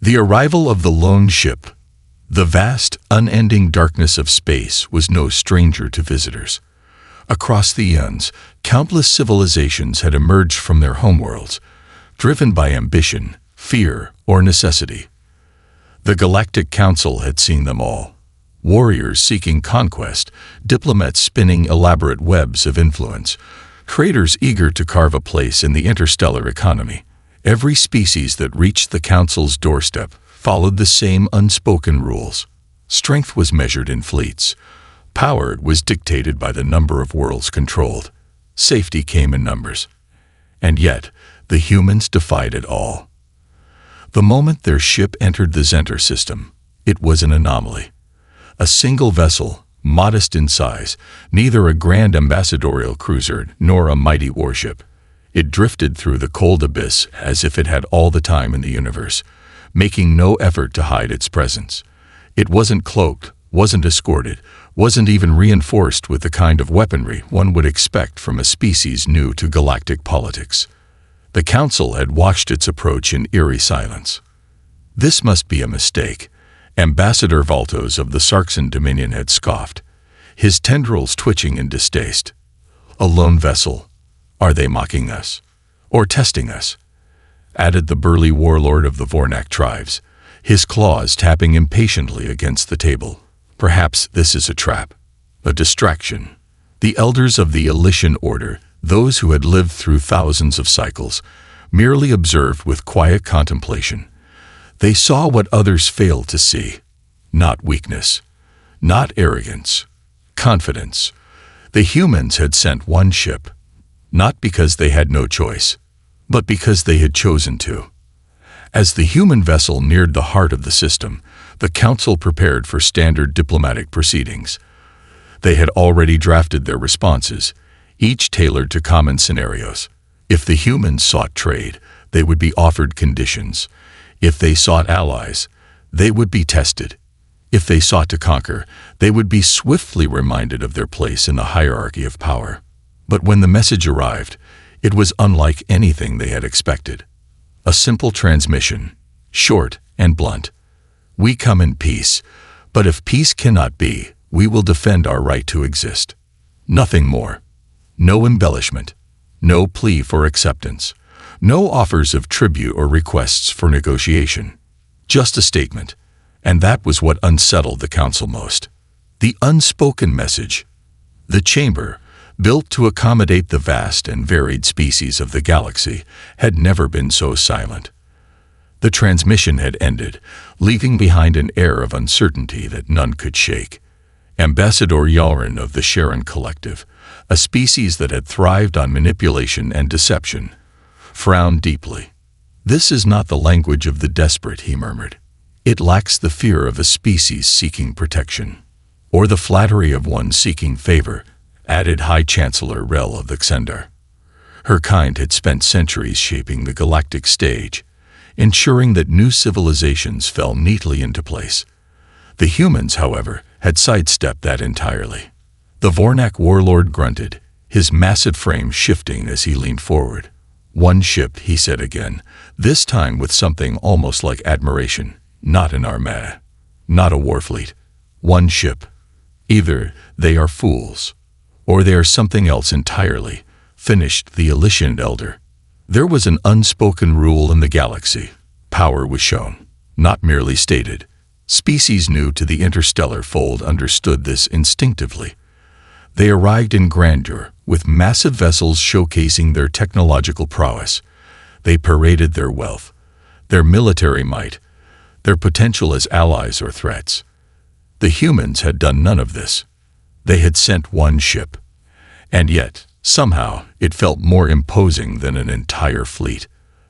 The arrival of the lone ship, the vast, unending darkness of space, was no stranger to visitors. Across the eons, countless civilizations had emerged from their homeworlds, driven by ambition, fear, or necessity. The Galactic Council had seen them all. Warriors seeking conquest, diplomats spinning elaborate webs of influence, traders eager to carve a place in the interstellar economy. Every species that reached the Council's doorstep followed the same unspoken rules. Strength was measured in fleets. Power was dictated by the number of worlds controlled. Safety came in numbers. And yet, the humans defied it all. The moment their ship entered the Zenter system, it was an anomaly. A single vessel, modest in size, neither a grand ambassadorial cruiser nor a mighty warship. It drifted through the cold abyss as if it had all the time in the universe, making no effort to hide its presence. It wasn't cloaked, wasn't escorted, wasn't even reinforced with the kind of weaponry one would expect from a species new to galactic politics. The Council had watched its approach in eerie silence. This must be a mistake. Ambassador Valtos of the Sarxan Dominion had scoffed, his tendrils twitching in distaste. A lone vessel. Are they mocking us? Or testing us? Added the burly warlord of the Vornak tribes, his claws tapping impatiently against the table. Perhaps this is a trap, a distraction. The elders of the Elysian Order, those who had lived through thousands of cycles, merely observed with quiet contemplation. They saw what others failed to see. Not weakness, not arrogance, confidence. The humans had sent one ship, not because they had no choice, but because they had chosen to. As the human vessel neared the heart of the system, the Council prepared for standard diplomatic proceedings. They had already drafted their responses, each tailored to common scenarios. If the humans sought trade, they would be offered conditions. If they sought allies, they would be tested. If they sought to conquer, they would be swiftly reminded of their place in the hierarchy of power. But when the message arrived, it was unlike anything they had expected. A simple transmission, short and blunt. We come in peace, but if peace cannot be, we will defend our right to exist. Nothing more. No embellishment. No plea for acceptance. No offers of tribute or requests for negotiation. Just a statement. And that was what unsettled the Council most. The unspoken message. The chamber, built to accommodate the vast and varied species of the galaxy, had never been so silent. The transmission had ended, leaving behind an air of uncertainty that none could shake. Ambassador Yalrin of the Sharon Collective, a species that had thrived on manipulation and deception, frowned deeply. "This is not the language of the desperate," he murmured. "It lacks the fear of a species seeking protection, or the flattery of one seeking favor," added High Chancellor Rel of the Xendar. Her kind had spent centuries shaping the galactic stage, ensuring that new civilizations fell neatly into place. The humans, however, had sidestepped that entirely. The Vornak warlord grunted, his massive frame shifting as he leaned forward. "One ship," he said again, this time with something almost like admiration. "Not an armada, not a warfleet. One ship. Either they are fools, or they are something else entirely," finished the Elysian elder. There was an unspoken rule in the galaxy. Power was shown, not merely stated. Species new to the interstellar fold understood this instinctively. They arrived in grandeur, with massive vessels showcasing their technological prowess. They paraded their wealth, their military might, their potential as allies or threats. The humans had done none of this. They had sent one ship. And yet, somehow, it felt more imposing than an entire fleet.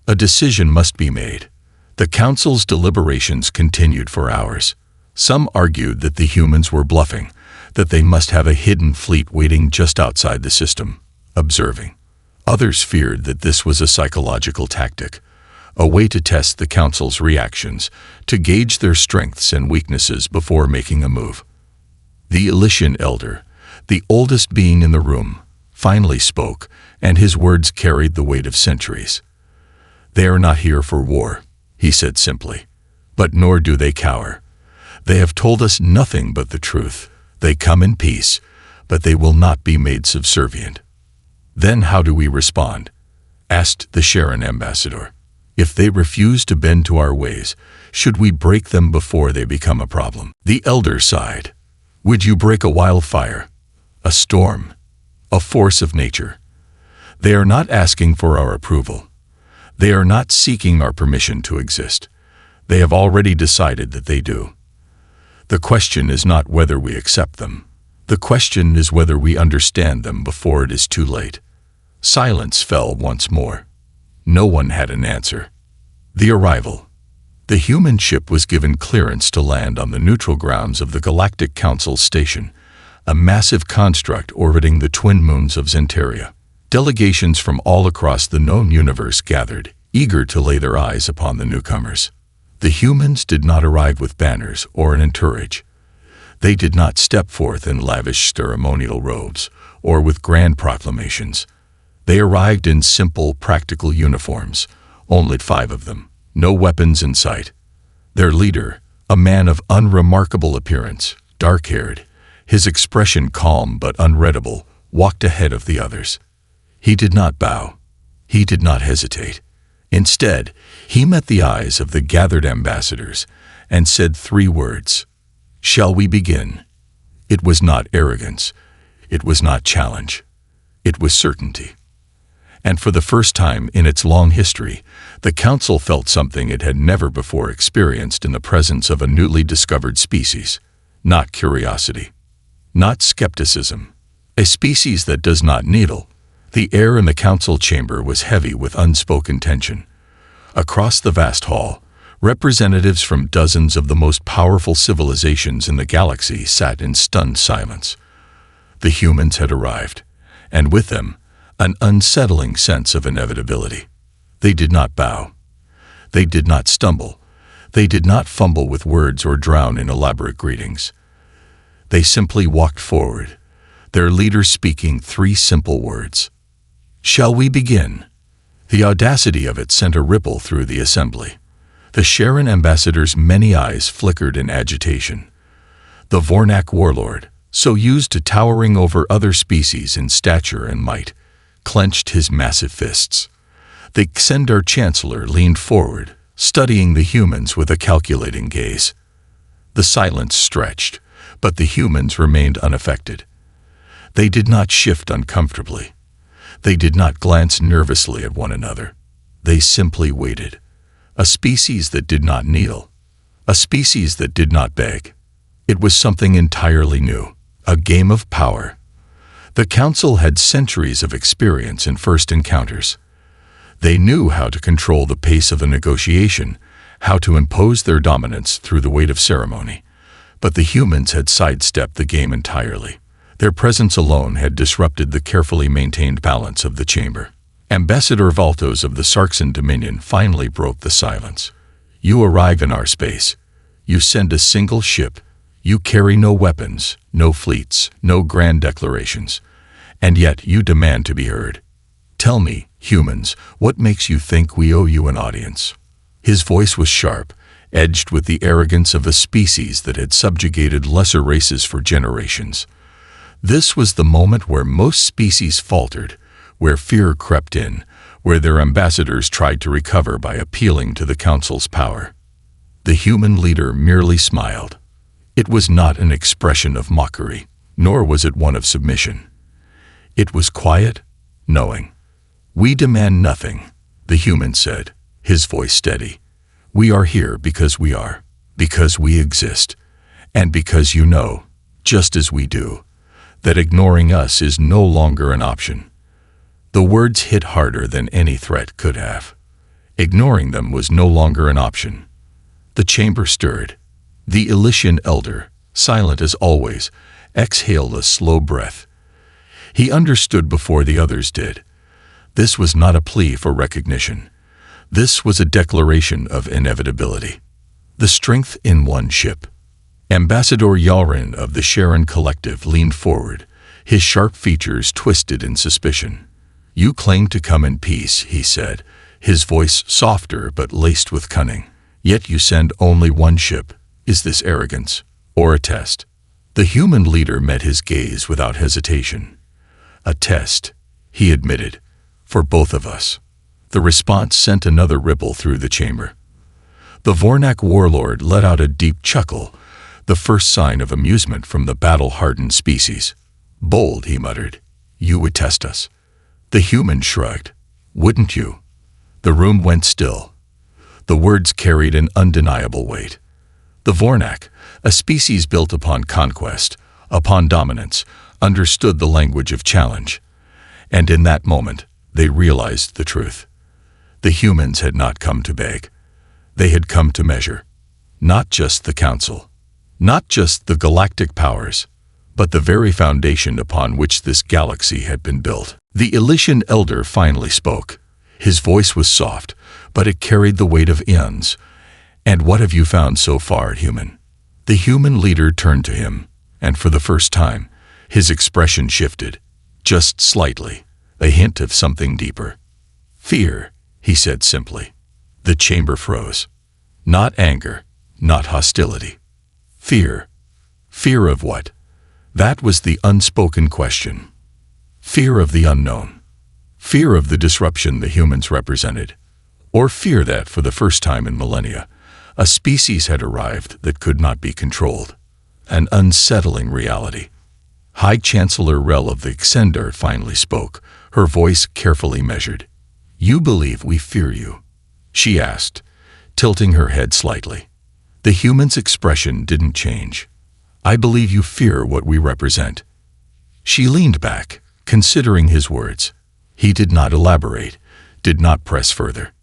A decision must be made. The Council's deliberations continued for hours. Some argued that the humans were bluffing, that they must have a hidden fleet waiting just outside the system, observing. Others feared that this was a psychological tactic, a way to test the Council's reactions, to gauge their strengths and weaknesses before making a move. The Elysian elder, the oldest being in the room, finally spoke, and his words carried the weight of centuries. "They are not here for war," he said simply. But nor do they cower. They have told us nothing but the truth. They come in peace, but they will not be made subservient. Then how do we respond? Asked the Sharon ambassador. If they refuse to bend to our ways, should we break them before they become a problem? The elder sighed. Would you break a wildfire, a storm, a force of nature? They are not asking for our approval. They are not seeking our permission to exist. They have already decided that they do. The question is not whether we accept them. The question is whether we understand them before it is too late. Silence fell once more. No one had an answer. The arrival. The human ship was given clearance to land on the neutral grounds of the Galactic Council station, a massive construct orbiting the twin moons of Zentaria. Delegations from all across the known universe gathered, eager to lay their eyes upon the newcomers. The humans did not arrive with banners or an entourage. They did not step forth in lavish ceremonial robes or with grand proclamations. They arrived in simple, practical uniforms, only 5 of them, no weapons in sight. Their leader, a man of unremarkable appearance, dark-haired, his expression calm but unreadable, walked ahead of the others. He did not bow. He did not hesitate. Instead, he met the eyes of the gathered ambassadors and said 3 words. Shall we begin? It was not arrogance. It was not challenge. It was certainty. And for the first time in its long history, the Council felt something it had never before experienced in the presence of a newly discovered species. Not curiosity. Not skepticism. A species that does not needle. The air in the council chamber was heavy with unspoken tension. Across the vast hall, representatives from dozens of the most powerful civilizations in the galaxy sat in stunned silence. The humans had arrived, and with them, an unsettling sense of inevitability. They did not bow. They did not stumble. They did not fumble with words or drown in elaborate greetings. They simply walked forward, their leader speaking 3 simple words. Shall we begin? The audacity of it sent a ripple through the assembly. The Sharon ambassador's many eyes flickered in agitation. The Vornak warlord, so used to towering over other species in stature and might, clenched his massive fists. The Xendar chancellor leaned forward, studying the humans with a calculating gaze. The silence stretched, but the humans remained unaffected. They did not shift uncomfortably. They did not glance nervously at one another. They simply waited. A species that did not needle. A species that did not beg. It was something entirely new. A game of power. The Council had centuries of experience in first encounters. They knew how to control the pace of a negotiation, how to impose their dominance through the weight of ceremony. But the humans had sidestepped the game entirely. Their presence alone had disrupted the carefully maintained balance of the chamber. Ambassador Valtos of the Sarxan Dominion finally broke the silence. You arrive in our space. You send a single ship. You carry no weapons, no fleets, no grand declarations. And yet you demand to be heard. Tell me, humans, what makes you think we owe you an audience? His voice was sharp, edged with the arrogance of a species that had subjugated lesser races for generations. This was the moment where most species faltered, where fear crept in, where their ambassadors tried to recover by appealing to the Council's power. The human leader merely smiled. It was not an expression of mockery, nor was it one of submission. It was quiet, knowing. We demand nothing, the human said, his voice steady. We are here because we are, because we exist, and because you know, just as we do, that ignoring us is no longer an option. The words hit harder than any threat could have. Ignoring them was no longer an option. The chamber stirred. The Elysian elder, silent as always, exhaled a slow breath. He understood before the others did. This was not a plea for recognition. This was a declaration of inevitability. The strength in one ship. Ambassador Yalrin of the Sharon Collective leaned forward, his sharp features twisted in suspicion. You claim to come in peace, he said, his voice softer but laced with cunning. Yet you send only one ship. Is this arrogance or a test? The human leader met his gaze without hesitation. A test, he admitted, for both of us. The response sent another ripple through the chamber. The Vornak warlord let out a deep chuckle, the first sign of amusement from the battle-hardened species. Bold, he muttered. You would test us. The human shrugged. Wouldn't you? The room went still. The words carried an undeniable weight. The Vornak, a species built upon conquest, upon dominance, understood the language of challenge. And in that moment, they realized the truth. The humans had not come to beg. They had come to measure. Not just the Council, not just the galactic powers, but the very foundation upon which this galaxy had been built. The Elysian elder finally spoke. His voice was soft, but it carried the weight of eons. And what have you found so far, human? The human leader turned to him, and for the first time, his expression shifted, just slightly, a hint of something deeper. Fear, he said simply. The chamber froze. Not anger, not hostility. Fear. Fear of what? That was the unspoken question. Fear of the unknown. Fear of the disruption the humans represented. Or fear that, for the first time in millennia, a species had arrived that could not be controlled. An unsettling reality. High Chancellor Rel of the Xendar finally spoke, her voice carefully measured. You believe we fear you? She asked, tilting her head slightly. The human's expression didn't change. I believe you fear what we represent. She leaned back, considering his words. He did not elaborate, did not press further.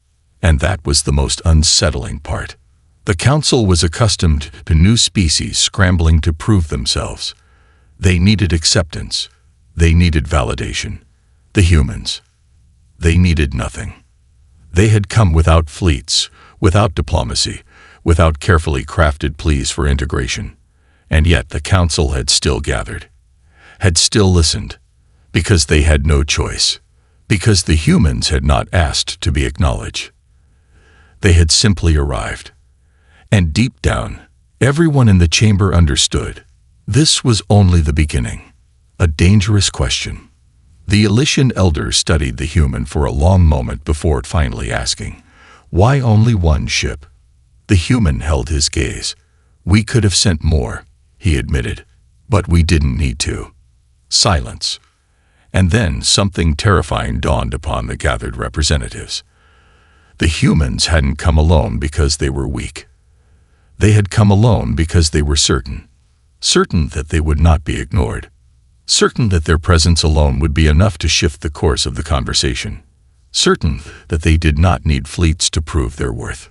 And that was the most unsettling part. The Council was accustomed to new species scrambling to prove themselves. They needed acceptance. They needed validation. The humans. They needed nothing. They had come without fleets, without diplomacy, without carefully crafted pleas for integration. And yet the Council had still gathered, had still listened, because they had no choice, because the humans had not asked to be acknowledged. They had simply arrived. And deep down, everyone in the chamber understood. This was only the beginning. A dangerous question. The Elysian elder studied the human for a long moment before finally asking, why only one ship? The human held his gaze. We could have sent more, he admitted, but we didn't need to. Silence. And then something terrifying dawned upon the gathered representatives. The humans hadn't come alone because they were weak. They had come alone because they were certain that they would not be ignored, certain that their presence alone would be enough to shift the course of the conversation, certain that they did not need fleets to prove their worth.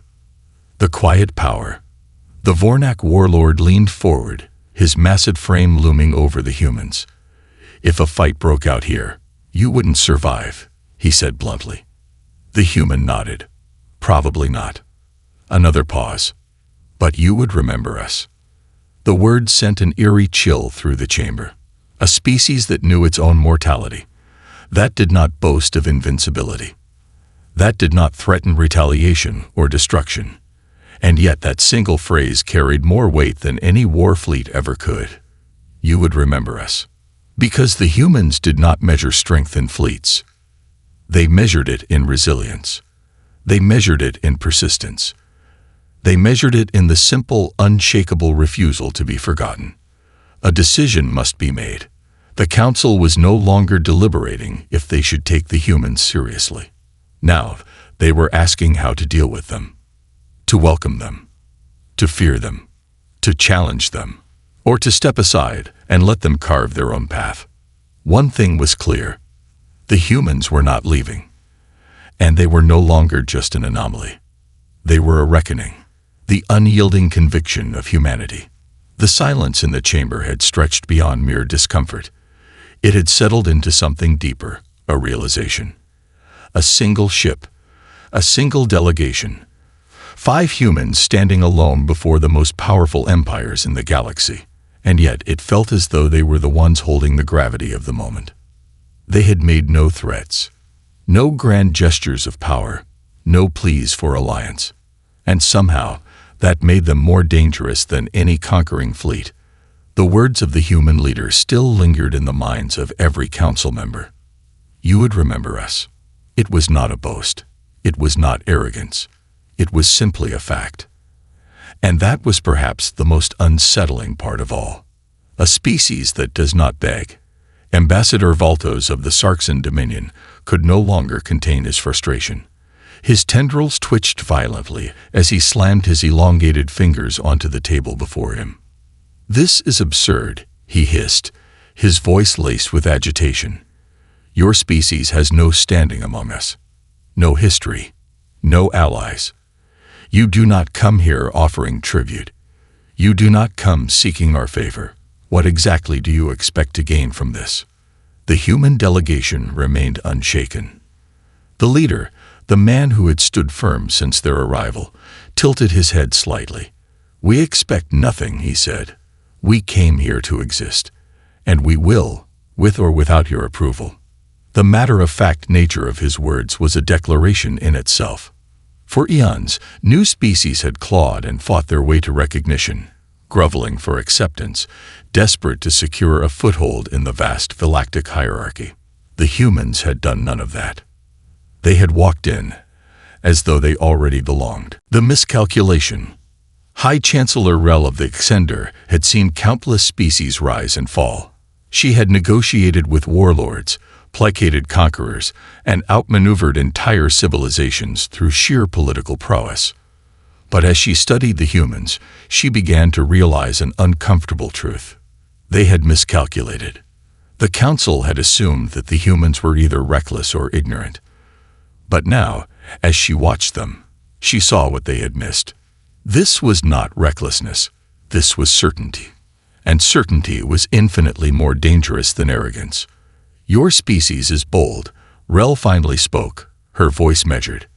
The quiet power. The Vornak warlord leaned forward, his massive frame looming over the humans. If a fight broke out here, you wouldn't survive, he said bluntly. The human nodded. Probably not. Another pause. But you would remember us. The word sent an eerie chill through the chamber. A species that knew its own mortality. That did not boast of invincibility. That did not threaten retaliation or destruction. And yet that single phrase carried more weight than any war fleet ever could. You would remember us. Because the humans did not measure strength in fleets. They measured it in resilience. They measured it in persistence. They measured it in the simple, unshakable refusal to be forgotten. A decision must be made. The Council was no longer deliberating if they should take the humans seriously. Now, they were asking how to deal with them. To welcome them. To fear them. To challenge them. Or to step aside and let them carve their own path. One thing was clear. The humans were not leaving. And they were no longer just an anomaly. They were a reckoning. The unyielding conviction of humanity. The silence in the chamber had stretched beyond mere discomfort. It had settled into something deeper, a realization. A single ship, a single delegation. 5 humans standing alone before the most powerful empires in the galaxy. And yet it felt as though they were the ones holding the gravity of the moment. They had made no threats, no grand gestures of power, no pleas for alliance. And somehow, that made them more dangerous than any conquering fleet. The words of the human leader still lingered in the minds of every council member. You would remember us. It was not a boast. It was not arrogance. It was simply a fact. And that was perhaps the most unsettling part of all. A species that does not beg. Ambassador Valtos of the Sarxan Dominion could no longer contain his frustration. His tendrils twitched violently as he slammed his elongated fingers onto the table before him. "This is absurd," he hissed, his voice laced with agitation. "Your species has no standing among us, no history, no allies. You do not come here offering tribute. You do not come seeking our favor. What exactly do you expect to gain from this?" The human delegation remained unshaken. The leader, the man who had stood firm since their arrival, tilted his head slightly. "We expect nothing," he said. "We came here to exist, and we will, with or without your approval." The matter-of-fact nature of his words was a declaration in itself. For eons, new species had clawed and fought their way to recognition, groveling for acceptance, desperate to secure a foothold in the vast galactic hierarchy. The humans had done none of that. They had walked in, as though they already belonged. The miscalculation. High Chancellor Rel of the Exender had seen countless species rise and fall. She had negotiated with warlords, placated conquerors, and outmaneuvered entire civilizations through sheer political prowess. But as she studied the humans, she began to realize an uncomfortable truth. They had miscalculated. The Council had assumed that the humans were either reckless or ignorant. But now, as she watched them, she saw what they had missed. This was not recklessness. This was certainty. And certainty was infinitely more dangerous than arrogance. "Your species is bold," Rel finally spoke, her voice measured.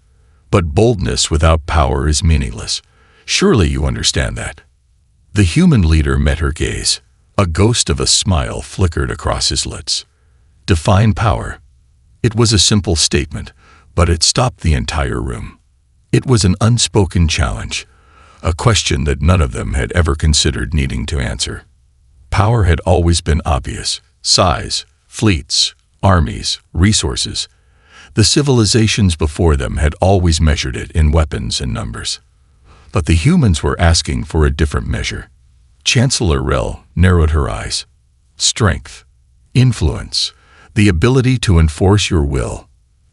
"But boldness without power is meaningless. Surely you understand that." The human leader met her gaze. A ghost of a smile flickered across his lips. "Define power." It was a simple statement, but it stopped the entire room. It was an unspoken challenge, a question that none of them had ever considered needing to answer. Power had always been obvious: size, fleets, armies, resources. The civilizations before them had always measured it in weapons and numbers. But the humans were asking for a different measure. Chancellor Rel narrowed her eyes. "Strength, influence, the ability to enforce your will."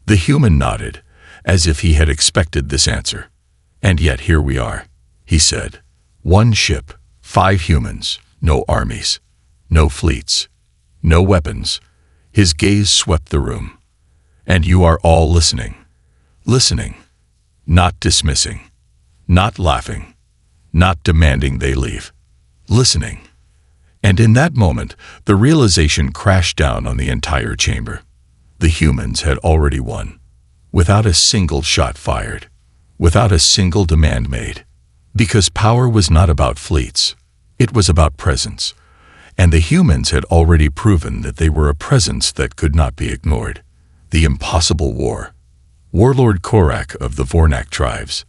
The human nodded, as if he had expected this answer. "And yet here we are," he said. "One ship, 5 humans, no armies, no fleets, no weapons." His gaze swept the room. "And you are all listening. Listening. Not dismissing. Not laughing. Not demanding they leave. Listening." And in that moment, the realization crashed down on the entire chamber. The humans had already won. Without a single shot fired. Without a single demand made. Because power was not about fleets. It was about presence. And the humans had already proven that they were a presence that could not be ignored. The impossible war. Warlord Korak of the Vornak tribes,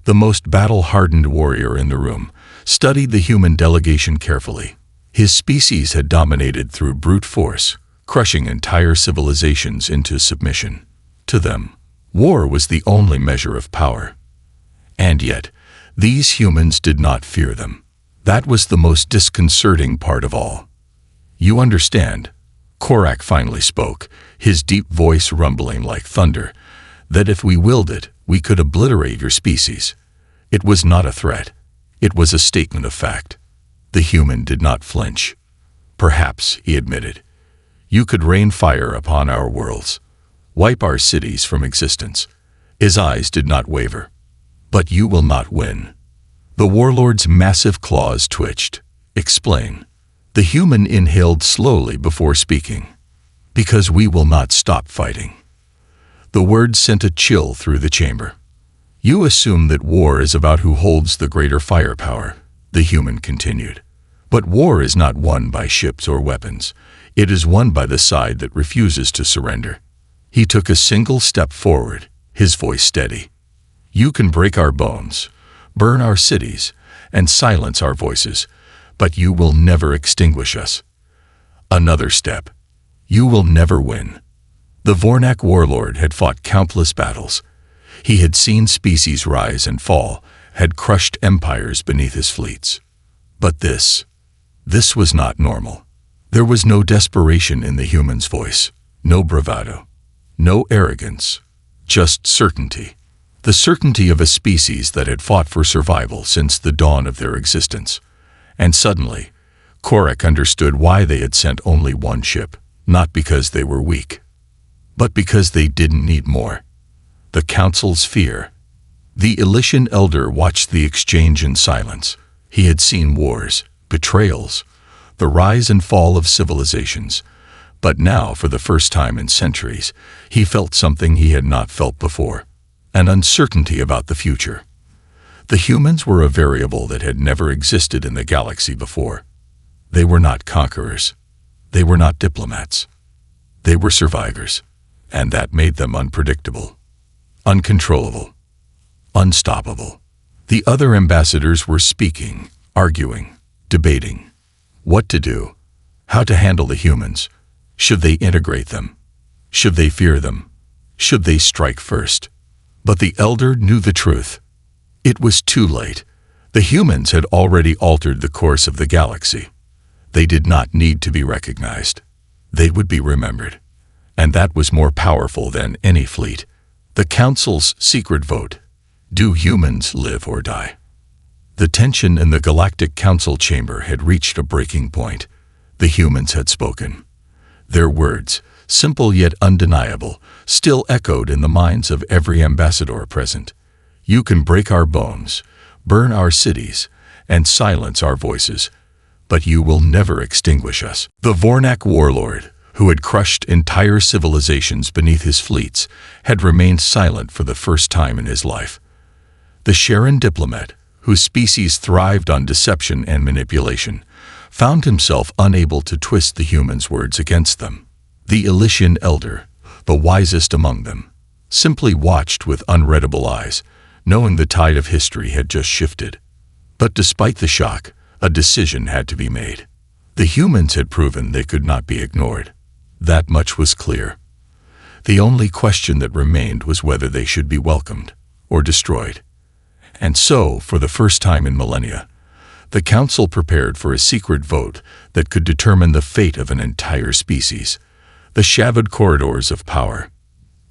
the most battle-hardened warrior in the room, studied the human delegation carefully. His species had dominated through brute force, crushing entire civilizations into submission. To them, war was the only measure of power. And yet, these humans did not fear them. That was the most disconcerting part of all. "You understand," Korak finally spoke, his deep voice rumbling like thunder, "that if we willed it, we could obliterate your species." It was not a threat. It was a statement of fact. The human did not flinch. "Perhaps," he admitted, "you could rain fire upon our worlds, wipe our cities from existence." His eyes did not waver. "But you will not win." The warlord's massive claws twitched. "Explain." The human inhaled slowly before speaking. "Because we will not stop fighting." The words sent a chill through the chamber. "You assume that war is about who holds the greater firepower," the human continued. "But war is not won by ships or weapons. It is won by the side that refuses to surrender." He took a single step forward, his voice steady. "You can break our bones, burn our cities, and silence our voices, but you will never extinguish us. Another step. You will never win. The Vornak warlord had fought countless battles. He had seen species rise and fall, had crushed empires beneath his fleets. But this was not normal. There was no desperation in the human's voice, no bravado, no arrogance, just certainty. The certainty of a species that had fought for survival since the dawn of their existence. And suddenly, Korak understood why they had sent only one ship, not because they were weak, but because they didn't need more. The Council's fear. The Elysian Elder watched the exchange in silence. He had seen wars, betrayals, the rise and fall of civilizations. But now, for the first time in centuries, he felt something he had not felt before. An uncertainty about the future. The humans were a variable that had never existed in the galaxy before. They were not conquerors. They were not diplomats. They were survivors, and that made them unpredictable, uncontrollable, unstoppable. The other ambassadors were speaking, arguing, debating. What to do, how to handle the humans. Should they integrate them? Should they fear them? Should they strike first? But the Elder knew the truth. It was too late. The humans had already altered the course of the galaxy. They did not need to be recognized. They would be remembered. And that was more powerful than any fleet. The Council's secret vote. Do humans live or die? The tension in the Galactic Council chamber had reached a breaking point. The humans had spoken. Their words, simple yet undeniable, still echoed in the minds of every ambassador present. You can break our bones, burn our cities, and silence our voices, but you will never extinguish us. The Vornak warlord, who had crushed entire civilizations beneath his fleets, had remained silent for the first time in his life. The Sharon diplomat, whose species thrived on deception and manipulation, found himself unable to twist the humans' words against them. The Elysian Elder, the wisest among them, simply watched with unreadable eyes, knowing the tide of history had just shifted. But despite the shock, a decision had to be made. The humans had proven they could not be ignored. That much was clear. The only question that remained was whether they should be welcomed or destroyed. And so, for the first time in millennia, the Council prepared for a secret vote that could determine the fate of an entire species. The shadowy corridors of power.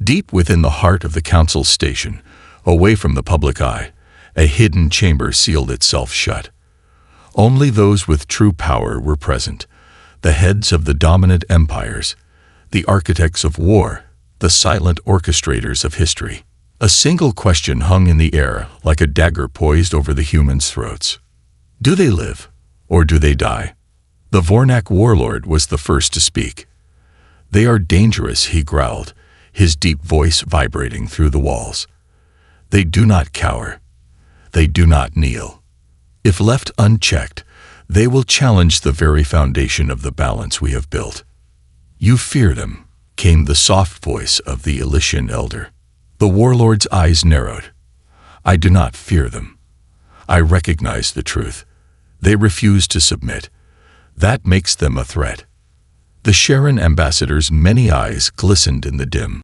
Deep within the heart of the Council station, away from the public eye, a hidden chamber sealed itself shut. Only those with true power were present, the heads of the dominant empires, the architects of war, the silent orchestrators of history. A single question hung in the air like a dagger poised over the humans' throats. Do they live, or do they die? The Vornak warlord was the first to speak. They are dangerous, he growled, his deep voice vibrating through the walls. They do not cower. They do not kneel. If left unchecked, they will challenge the very foundation of the balance we have built. You fear them, came the soft voice of the Elysian Elder. The warlord's eyes narrowed. I do not fear them. I recognize the truth. They refuse to submit. That makes them a threat. The Sharon ambassador's many eyes glistened in the dim